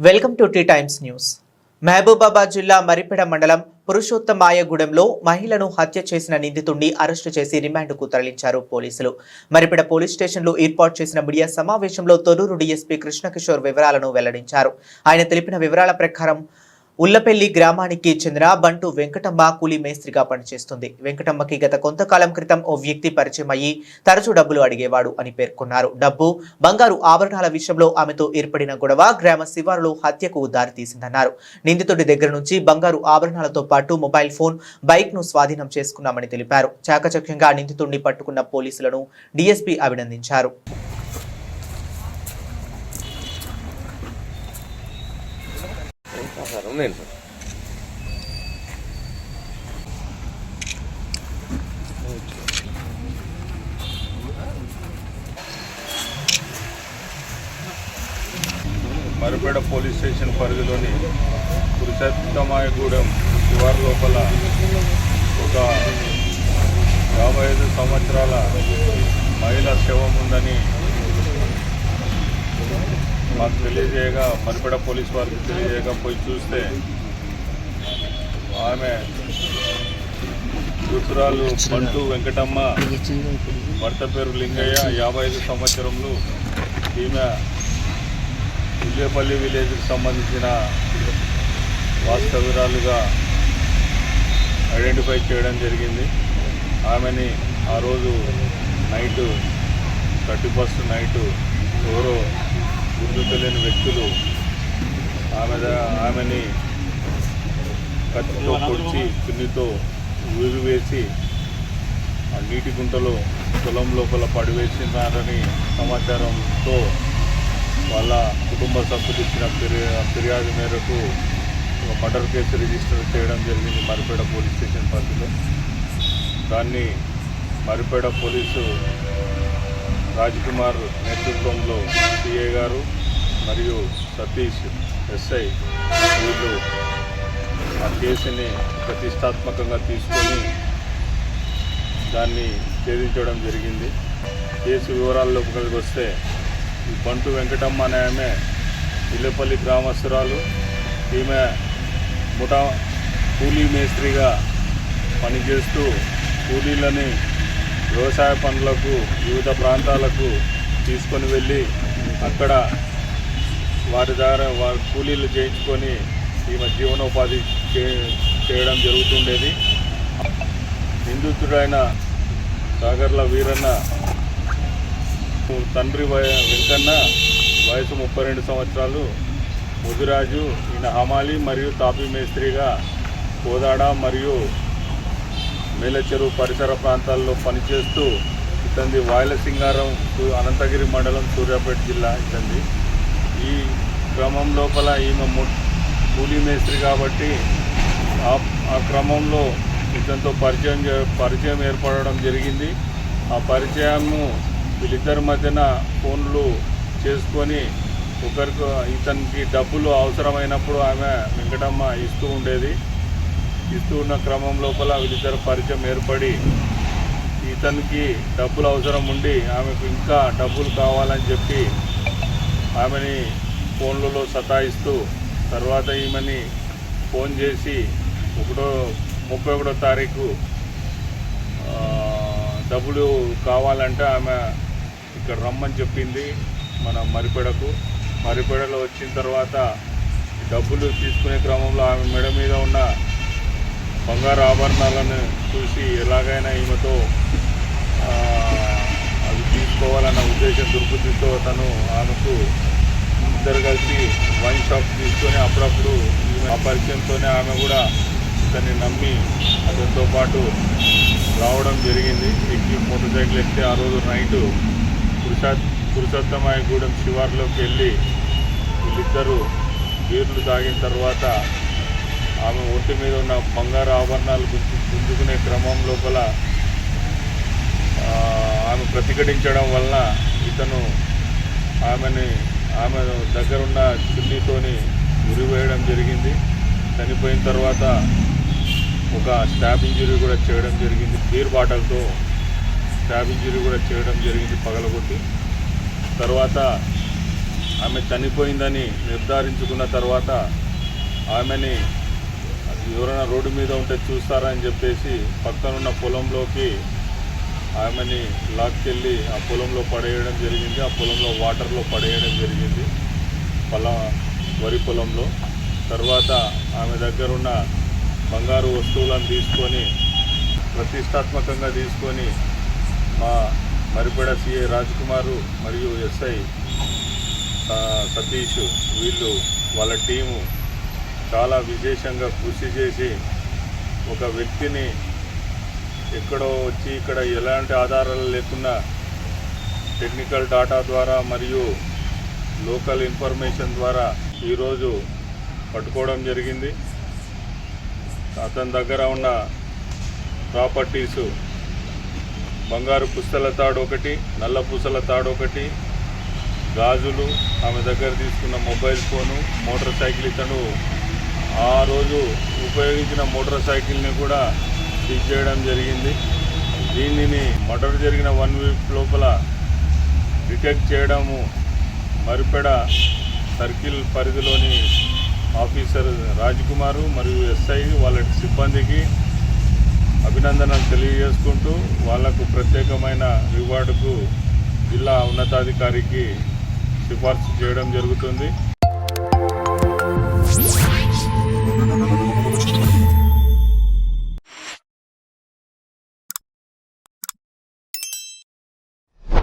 Welcome to T Times News. Mahabubabad జిల్లా మరిపెడ మండలం పురుషోత్తమాయగూడెంలో మహిళను హత్య చేసిన నిందితుడిని అరెస్టు చేసి రిమాండ్కు తరలించారు పోలీసులు. మరిపెడ పోలీస్ స్టేషన్లో ఏర్పాటు చేసిన మీడియా సమావేశంలో తొర్రూరు డీఎస్పీ కృష్ణకిషోర్ వివరాలను వెల్లడించారు. ఆయన తెలిపిన వివరాల ప్రకారం ఉల్లపెల్లి గ్రామానికి చెందిన బంటు వెంకటమ్మ కూలీ మేస్త్రిగా పనిచేస్తుంది. వెంకటమ్మకి గత కొంతకాలం క్రితం ఓ వ్యక్తి పరిచయం అయ్యి తరచూ డబ్బులు అడిగేవాడు అని పేర్కొన్నారు. డబ్బు, బంగారు ఆభరణాల విషయంలో ఆమెతో ఏర్పడిన గొడవ గ్రామ శివారులో హత్యకు దారితీసిందన్నారు. నిందితుడి దగ్గర నుంచి బంగారు ఆభరణాలతో పాటు మొబైల్ ఫోన్, బైక్ ను స్వాధీనం చేసుకున్నామని తెలిపారు. చాకచక్యంగా నిందితుడిని పట్టుకున్న పోలీసులను డీఎస్పీ అభినందించారు. మరిపేడ పోలీస్ స్టేషన్ పరిధిలోని పురుషోత్తమాయగూడెం శివారు లోపల ఒక 55 సంవత్సరాల మహిళ శవం ఉందని మాకు తెలియజేయగా, మరిపేడ పోలీస్ వారికి తెలియజేయగా పోయి చూస్తే ఆమె కూతురాలు బంటు వెంకటమ్మ, భర్త పేరు లింగయ్య, 55 సంవత్సరములు. ఈమె ఉల్లేపల్లి విలేజ్కి సంబంధించిన వాస్తవ్యురాలుగా ఐడెంటిఫై చేయడం జరిగింది. ఆమెని ఆ రోజు నైటు 31st నైటు ఎవరో గుర్తు తెలియని వ్యక్తులు ఆమెని కత్తితో పొడిచి చున్నితో ఊరు వేసి ఆ నీటి గుంటలో పొలం లోపల పడివేసినారని సమాచారంతో వాళ్ళ కుటుంబ సభ్యులు ఇచ్చిన ఫిర్యాదు మేరకు ఒక మర్డర్ కేసు రిజిస్టర్ చేయడం జరిగింది మరిపేడ పోలీస్ స్టేషన్ పరిధిలో. దాన్ని మరిపేడ పోలీసు రాజ్కుమార్ నేతృత్వంలో సిఐ గారు మరియు సతీష్ ఎస్ఐ వీళ్ళు ఆ కేసుని ప్రతిష్టాత్మకంగా తీసుకొని దాన్ని ఛేదించడం జరిగింది. కేసు వివరాల్లోకి వస్తే, ఈ బంటు వెంకటమ్మ అనే ఆమె ఇల్లపల్లి గ్రామస్తురాలు. ఈమె ముఠా కూలీ మేస్త్రిగా పనిచేస్తూ కూలీలని వ్యవసాయ పనులకు వివిధ ప్రాంతాలకు తీసుకొని వెళ్ళి అక్కడ వారి ద్వారా వారి కూలీలు చేయించుకొని ఈమె జీవనోపాధి చేయడం జరుగుతుండేది. నిందితుడైన సాగర్ల వీరన్న తండ్రి వెంకన్న, వయసు 32 సంవత్సరాలు, ముదిరాజు. ఈయన హమాలి మరియు తాపీ మేస్త్రిగా కోదాడ మరియు మేలచెరువు పరిసర ప్రాంతాల్లో పనిచేస్తూ ఇతంది వాయలసింగారం, అనంతగిరి మండలం, సూర్యాపేట జిల్లా ఇతంది. ఈ క్రమం లోపల ఈమె కూలీ మేస్త్రి కాబట్టి ఆ క్రమంలో ఇతనితో పరిచయం ఏర్పడడం జరిగింది. ఆ పరిచయము వీళ్ళిద్దరి మధ్యన ఫోన్లు చేసుకొని ఒకరికి ఇతనికి డబ్బులు అవసరమైనప్పుడు ఆమె వెంకటమ్మ ఇస్తూ ఉండేది. ఇస్తూ ఉన్న క్రమం లోపల వీళ్ళిద్దరు పరిచయం ఏర్పడి ఇతనికి డబ్బులు అవసరం ఉండి ఆమెకు ఇంకా డబ్బులు కావాలని చెప్పి ఆమెని ఫోన్లలో సతాయిస్తూ తర్వాత ఈమెని ఫోన్ చేసి 31వ తారీఖు డబ్బులు కావాలంటే ఆమె ఇక్కడ రమ్మని చెప్పింది మన మరిపేడలో వచ్చిన తర్వాత డబ్బులు తీసుకునే క్రమంలో ఆమె మెడ మీద ఉన్న బంగారు ఆభరణాలను చూసి ఎలాగైనా ఈమెతో అవి తీసుకోవాలన్న ఉద్దేశం దుర్బుద్ధితో తను ఆమెకు ఇద్దరు కలిసి వైన్ షాప్ తీసుకొని అప్పుడప్పుడు ఆ పరిచయంతోనే ఆమె కూడా ఇతన్ని నమ్మి అతనితో పాటు రావడం జరిగింది. ఎక్కి మోటార్ సైకిల్ ఎక్కితే ఆ రోజు నైటు పురుషోత్తమాయగూడెం శివార్లోకి వెళ్ళి వీళ్ళిద్దరూ బీర్లు తాగిన తర్వాత ఆమె ఒంటి మీద ఉన్న బంగారు ఆభరణాలు గుంజుకునే క్రమం లోపల ఆమె ప్రతిఘటించడం వలన ఇతను ఆమె దగ్గరున్న చున్నీతోని ఉరివేయడం జరిగింది. చనిపోయిన తర్వాత ఒక స్టాబ్ ఇంజరీ కూడా చేయడం జరిగింది. బీర్ బాటల్తో స్టాబ్ ఇంజరీ కూడా చేయడం జరిగింది పగలగొట్టి. తర్వాత ఆమె చనిపోయిందని నిర్ధారించుకున్న తర్వాత ఆమెని ఎవరైనా రోడ్డు మీద ఉంటే చూస్తారని చెప్పేసి పక్కనున్న పొలంలోకి ఆమెని లాక్కెళ్ళి ఆ పొలంలో పడేయడం జరిగింది. ఆ పొలంలో వాటర్లో పడేయడం జరిగింది, వరి పొలంలో. తర్వాత ఆమె దగ్గరున్న బంగారు వస్తువులను తీసుకొని ప్రతిష్టాత్మకంగా తీసుకొని మా మరిపెడ సిఐ రాజ్కుమారు మరియు ఎస్ఐ సతీష్ వీళ్ళు వాళ్ళ టీము చాలా విశేషంగా కృషి చేసి ఒక వ్యక్తిని ఎక్కడో వచ్చి ఇక్కడ ఎలాంటి ఆధారాలు లేకుండా టెక్నికల్ డాటా ద్వారా మరియు లోకల్ ఇన్ఫర్మేషన్ ద్వారా ఈరోజు పట్టుకోవడం జరిగింది. అతని దగ్గర ఉన్న ప్రాపర్టీసు బంగారు పుస్తల తాడు ఒకటి, నల్ల పూసల తాడు ఒకటి, గాజులు, ఆమె దగ్గర తీసుకున్న మొబైల్ ఫోను, మోటార్ సైకిల్, ఇతను ఆ రోజు ఉపయోగించిన మోటార్ సైకిల్ని కూడా సీజ్ చేయడం జరిగింది. దీనిని మర్డర్ జరిగిన 1 వీక్ లోపల డిటెక్ట్ చేయడము మరిపెడ సర్కిల్ పరిధిలోని ఆఫీసర్ రాజ్కుమారు మరియు ఎస్ఐ వాళ్ళ సిబ్బందికి అభినందనలు తెలియజేసుకుంటూ వాళ్లకు ప్రత్యేకమైన రివార్డుకు జిల్లా ఉన్నతాధికారికి సిఫార్సు చేయడం జరుగుతుంది.